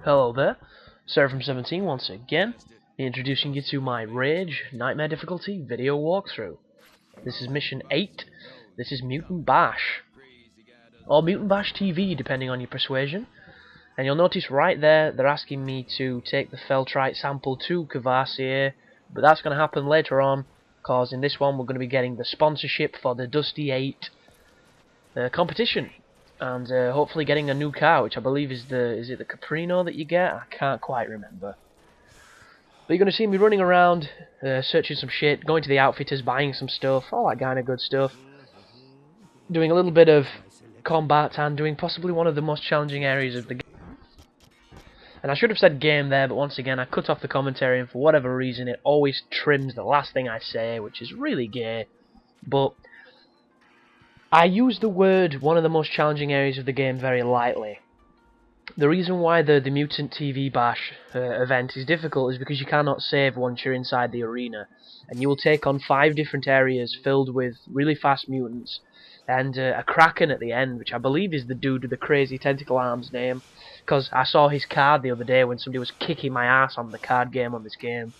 Hello there, Seraphim17 once again, introducing you to my Rage Nightmare difficulty video walkthrough. This is mission 8, this is Mutant Bash, or Mutant Bash TV depending on your persuasion, and you'll notice right there they're asking me to take the Feltrite sample to Cavassier, but that's going to happen later on, because in this one we're going to be getting the sponsorship for the Dusty 8 competition. And hopefully getting a new car, which I believe is it the Caprino that you get? I can't quite remember. But you're going to see me running around, searching some shit, going to the outfitters, buying some stuff, all that kind of good stuff. Doing a little bit of combat and doing possibly one of the most challenging areas of the game. And I should have said game there, but once again I cut off the commentary, and for whatever reason it always trims the last thing I say, which is really gay. But I use the word one of the most challenging areas of the game very lightly. The reason why the Mutant TV Bash event is difficult is because you cannot save once you're inside the arena, and you will take on 5 different areas filled with really fast mutants, and a Kraken at the end, which I believe is the dude with the crazy tentacle arms name, because I saw his card the other day when somebody was kicking my ass on the card game on this game.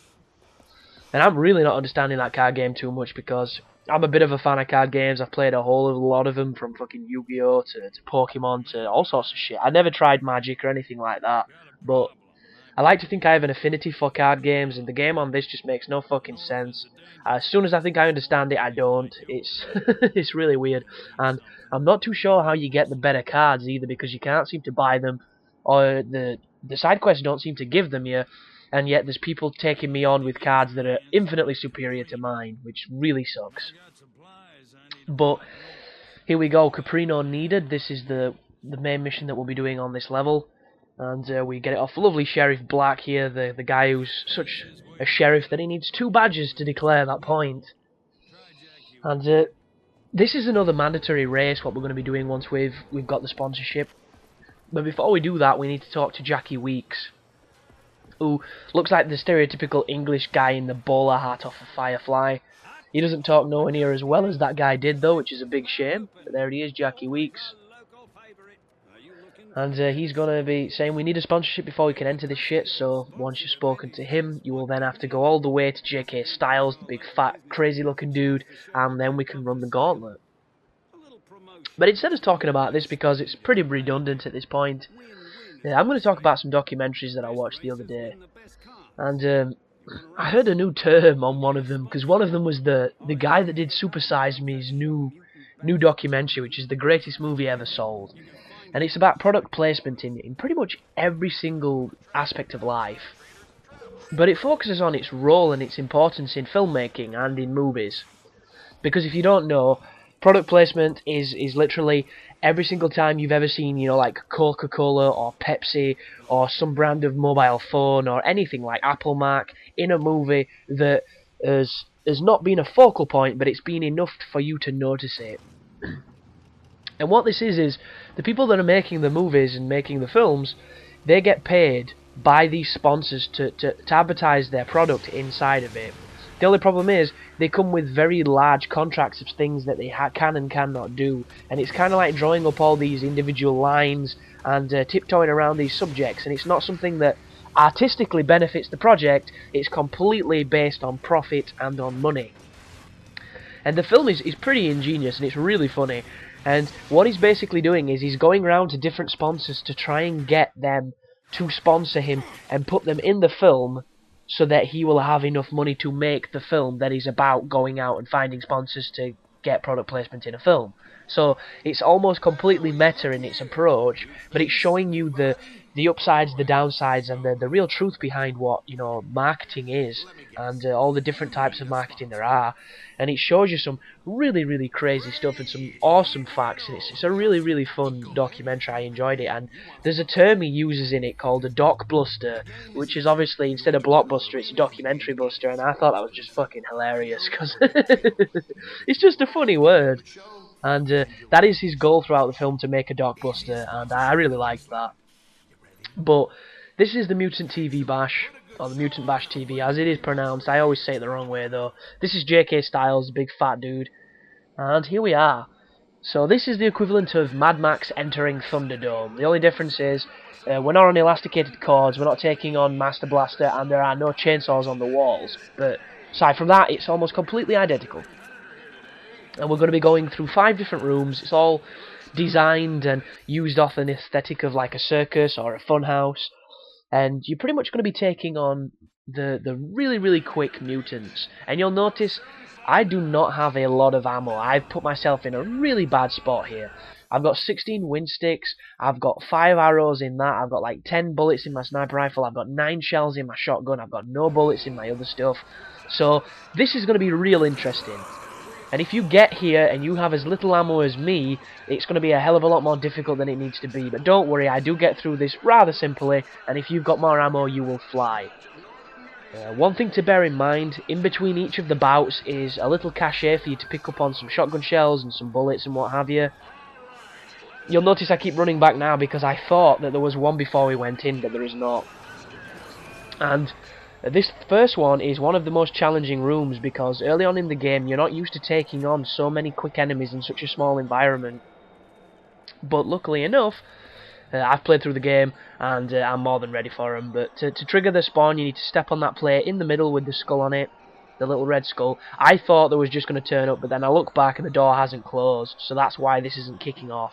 And I'm really not understanding that card game too much, because I'm a bit of a fan of card games. I've played a whole lot of them, from fucking Yu-Gi-Oh! to Pokemon to all sorts of shit. I never tried Magic or anything like that, but I like to think I have an affinity for card games, and the game on this just makes no fucking sense. As soon as I think I understand it, I don't. It's it's really weird, and I'm not too sure how you get the better cards either, because you can't seem to buy them, or the side quests don't seem to give them you. And yet there's people taking me on with cards that are infinitely superior to mine, which really sucks. But here we go, Caprino needed. This is the main mission that we'll be doing on this level. And we get it off lovely Sheriff Black here, the guy who's such a sheriff that he needs 2 badges to declare that point. And this is another mandatory race, what we're going to be doing once we've got the sponsorship. But before we do that, we need to talk to Jackie Weeks, who looks like the stereotypical English guy in the bowler hat off of Firefly. He doesn't talk nowhere near as well as that guy did, though, which is a big shame. But there he is, Jackie Weeks. And he's going to be saying we need a sponsorship before we can enter this shit, so once you've spoken to him, you will then have to go all the way to J.K. Styles, the big fat crazy looking dude, and then we can run the gauntlet. But instead of talking about this, because it's pretty redundant at this point, I'm going to talk about some documentaries that I watched the other day. And I heard a new term on one of them, because one of them was the guy that did Super Size Me's new documentary, which is the greatest movie ever sold. And it's about product placement in pretty much every single aspect of life. But it focuses on its role and its importance in filmmaking and in movies. Because if you don't know, product placement is literally every single time you've ever seen, you know, like Coca-Cola or Pepsi or some brand of mobile phone or anything like Apple Mac in a movie that has not been a focal point, but it's been enough for you to notice it. And what this is the people that are making the movies and making the films, they get paid by these sponsors to advertise their product inside of it. The only problem is, they come with very large contracts of things that they can and cannot do, and it's kind of like drawing up all these individual lines and tiptoeing around these subjects, and it's not something that artistically benefits the project. It's completely based on profit and on money. And the film is pretty ingenious, and it's really funny, and what he's basically doing is he's going around to different sponsors to try and get them to sponsor him and put them in the film, so that he will have enough money to make the film that is about going out and finding sponsors to get product placement in a film. So it's almost completely meta in its approach, but it's showing you the upsides, the downsides, and the real truth behind what, you know, marketing is, and all the different types of marketing there are. And it shows you some really, really crazy stuff and some awesome facts, and it's a really, really fun documentary. I enjoyed it, and there's a term he uses in it called a doc-bluster, which is obviously, instead of blockbuster, it's a documentary buster, and I thought that was just fucking hilarious, because it's just a funny word. And that is his goal throughout the film, to make a doc-buster, and I really liked that. But this is the Mutant TV Bash, or the Mutant Bash TV, as it is pronounced. I always say it the wrong way, though. This is J.K. Styles, big fat dude. And here we are. So this is the equivalent of Mad Max entering Thunderdome. The only difference is we're not on elasticated cords, we're not taking on Master Blaster, and there are no chainsaws on the walls. But aside from that, it's almost completely identical. And we're going to be going through 5 different rooms. It's all designed and used off an aesthetic of like a circus or a fun house. And you're pretty much going to be taking on the really quick mutants. And you'll notice I do not have a lot of ammo. I've put myself in a really bad spot here. I've got 16 wind sticks, I've got 5 arrows in that, I've got like 10 bullets in my sniper rifle, I've got 9 shells in my shotgun, I've got no bullets in my other stuff. So this is going to be real interesting. And if you get here and you have as little ammo as me, it's going to be a hell of a lot more difficult than it needs to be. But don't worry, I do get through this rather simply, and if you've got more ammo, you will fly. One thing to bear in mind, in between each of the bouts is a little cache for you to pick up on some shotgun shells and some bullets and what have you. You'll notice I keep running back now because I thought that there was one before we went in, but there is not. And this first one is one of the most challenging rooms because early on in the game you're not used to taking on so many quick enemies in such a small environment. But luckily enough, I've played through the game and I'm more than ready for them. But to trigger the spawn, you need to step on that plate in the middle with the skull on it, the little red skull. I thought there was just going to turn up, but then I look back and the door hasn't closed, so that's why this isn't kicking off.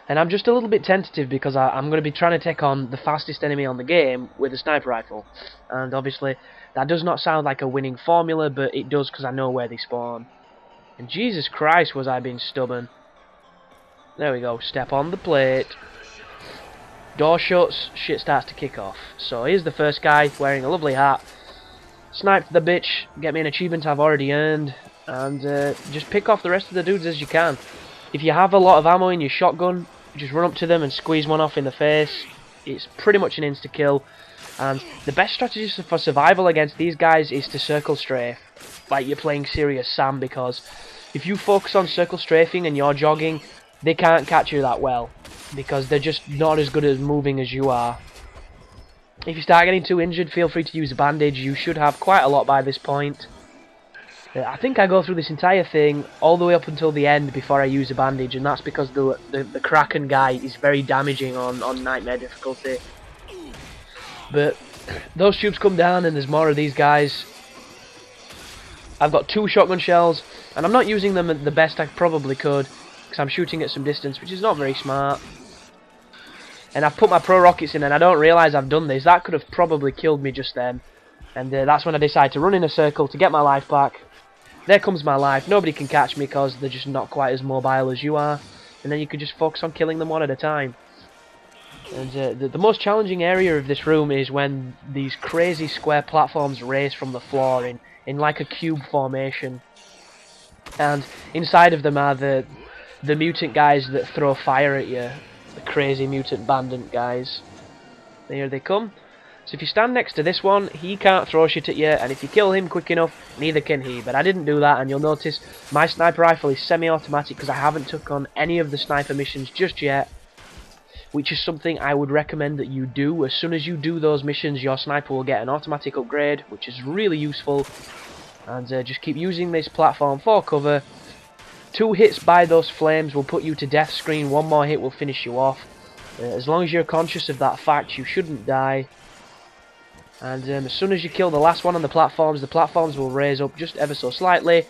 And I'm just a little bit tentative because I'm going to be trying to take on the fastest enemy on the game with a sniper rifle. And obviously, that does not sound like a winning formula, but it does because I know where they spawn. And Jesus Christ, was I being stubborn. There we go, step on the plate. Door shuts, shit starts to kick off. So here's the first guy wearing a lovely hat. Snipe the bitch, get me an achievement I've already earned, and just pick off the rest of the dudes as you can. If you have a lot of ammo in your shotgun, just run up to them and squeeze one off in the face. It's pretty much an insta-kill. And the best strategy for survival against these guys is to circle strafe, like you're playing Serious Sam, because if you focus on circle strafing and you're jogging, they can't catch you that well, because they're just not as good at moving as you are. If you start getting too injured, feel free to use a bandage. You should have quite a lot by this point. I think I go through this entire thing all the way up until the end before I use a bandage, and that's because the Kraken guy is very damaging on Nightmare difficulty. But those tubes come down and there's more of these guys. I've got 2 shotgun shells, and I'm not using them at the best I probably could, because I'm shooting at some distance, which is not very smart. And I've put my pro rockets in and I don't realise I've done this. That could have probably killed me just then. And that's when I decide to run in a circle to get my life back. There comes my life. Nobody can catch me because they're just not quite as mobile as you are. And then you can just focus on killing them one at a time. And the most challenging area of this room is when these crazy square platforms raise from the floor in like a cube formation. And inside of them are the mutant guys that throw fire at you. The crazy mutant bandit guys. Here they come. So if you stand next to this one, he can't throw shit at you, and if you kill him quick enough, neither can he. But I didn't do that, and you'll notice my sniper rifle is semi-automatic because I haven't took on any of the sniper missions just yet, which is something I would recommend that you do. As soon as you do those missions, your sniper will get an automatic upgrade, which is really useful. And just keep using this platform for cover. 2 hits by those flames will put you to death screen, 1 more hit will finish you off. As long as you're conscious of that fact, you shouldn't die. And as soon as you kill the last one on the platforms will raise up just ever so slightly,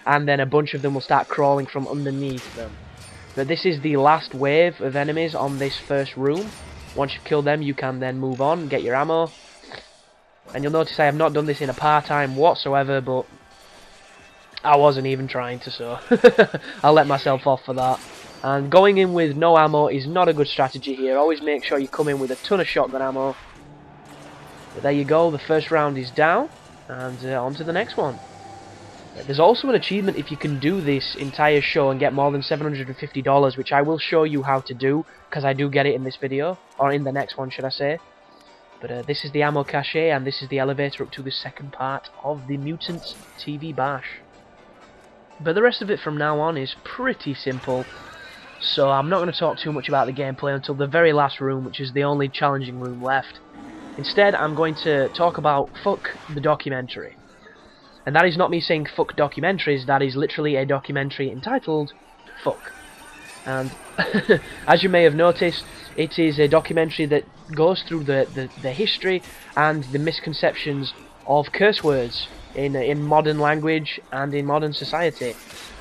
and then a bunch of them will start crawling from underneath them. But this is the last wave of enemies on this first room. Once you've killed them, you can then move on and get your ammo. And you'll notice I have not done this in a part-time whatsoever, but I wasn't even trying to, so I'll let myself off for that. And going in with no ammo is not a good strategy here. Always make sure you come in with a ton of shotgun ammo. But there you go, the first round is down, and on to the next one. There's also an achievement if you can do this entire show and get more than $750, which I will show you how to do, because I do get it in this video, or in the next one should I say. But this is the ammo cache, and this is the elevator up to the second part of the Mutant TV Bash. But the rest of it from now on is pretty simple, so I'm not going to talk too much about the gameplay until the very last room, which is the only challenging room left. Instead, I'm going to talk about fuck the documentary. And that is not me saying fuck documentaries, that is literally a documentary entitled Fuck. And as you may have noticed, it is a documentary that goes through the history and the misconceptions of curse words in modern language and in modern society.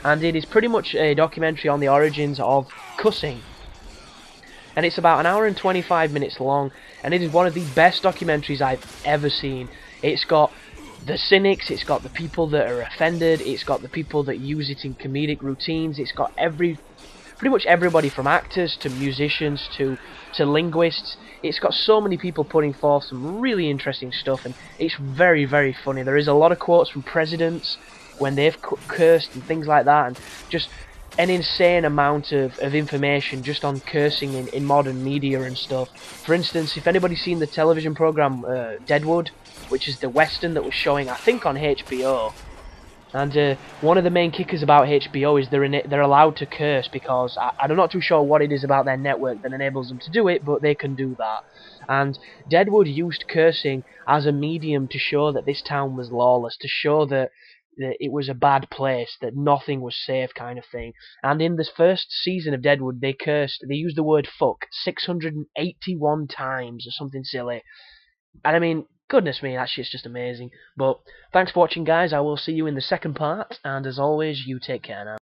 And it is pretty much a documentary on the origins of cussing. And it's about an hour and 25 minutes long, and it is one of the best documentaries I've ever seen. It's got the cynics, it's got the people that are offended, it's got the people that use it in comedic routines, it's got pretty much everybody from actors to musicians to linguists. It's got so many people putting forth some really interesting stuff, and it's very, very funny. There is a lot of quotes from presidents when they've cursed and things like that, and just an insane amount of information just on cursing in modern media and stuff. For instance, if anybody's seen the television program Deadwood, which is the western that was showing, I think, on HBO, and one of the main kickers about HBO is they're allowed to curse, because I'm not too sure what it is about their network that enables them to do it, but they can do that. And Deadwood used cursing as a medium to show that this town was lawless, to show that it was a bad place, that nothing was safe, kind of thing. And in this first season of Deadwood, they used the word fuck 681 times or something silly. And I mean, goodness me, that shit's just amazing. But thanks for watching, guys. I will see you in the second part, and as always, you take care now.